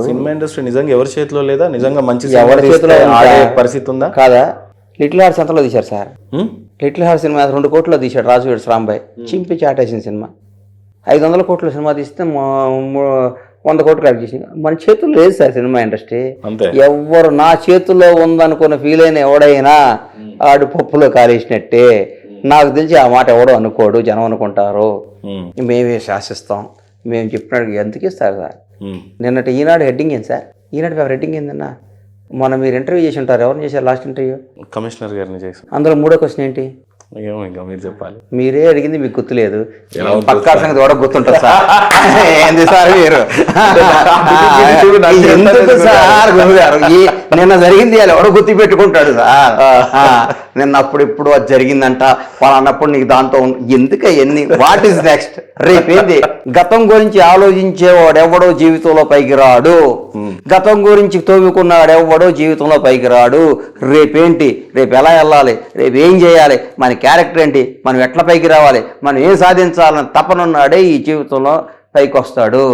Cinema industry నిజంగా ఎవరి చేతిలో లేదా? నిజంగా మంచి ఎవరి చేతిలో ఆడే పరిస్థితి ఉందా కాదా? లిటిల్ హార్ట్స్ ఎంతలో తీశారు సార్? లిటిల్ హార్ట్స్ సినిమా 2 కోట్లు తీశాడు రాజు వీడ్స్ రాంబాయ్. చింపి చాటేసిన సినిమా. 500 కోట్ల సినిమా తీస్తే 100 కోట్లు కలెక్ట్ చేసింది. మన చేతుల్లో లేదు సార్ సినిమా ఇండస్ట్రీ. ఎవరు నా చేతుల్లో ఉందనుకున్న ఫీల్ అయిన ఎవడైనా ఆడు పప్పులో కాలేసినట్టే. నాకు తెలిసి ఆ మాట ఎవడో అనుకోడు, జనం అనుకుంటారు. మేమే శాసిస్తాం, మేము చెప్పినట్టు ఎందుకు ఇస్తారు సార్? నిన్నటి ఈనాడు హెడ్డింగ్ ఏంటి సార్? ఈనాడు పేపర్ హెడ్డింగ్ ఏందన్నా? మొన్న మీరు ఇంటర్వ్యూ చేసి ఉంటారు. ఎవరిని చేశారు లాస్ట్ ఇంటర్వ్యూ? కమిషనర్ గారిని చేశారు. అందులో 3వ క్వశ్చన్ ఏంటి? ఏమో ఇంకా మీరు చెప్పాలి. మీరే అడిగింది మీకు గుర్తులేదు. పక్కా సంగతి కూడా గుర్తుంటుంది సార్. ఏంది సార్ మీరు ఎందుకు సార్ గురుగారు? నిన్న జరిగింది ఎవడో గుర్తు పెట్టుకుంటాడు సార్. నిన్న అప్పుడు అది జరిగిందంట వాళ్ళు అన్నప్పుడు నీకు దాంతో ఎందుకు ఎన్ని వాట్ ఈస్ నెక్స్ట్? రేపేంది? గతం గురించి ఆలోచించేవాడెవడో జీవితంలో పైకి రాడు. గతం గురించి తోవుకున్నాడెవడో జీవితంలో పైకి రాడు. రేపేంటి? రేపు ఎలా వెళ్ళాలి? రేపు ఏం చేయాలి? మన క్యారెక్టర్ ఏంటి? మనం ఎట్లా పైకి రావాలి? మనం ఏం సాధించాలని తపనున్నాడే ఈ జీవితంలో పైకి వస్తాడు.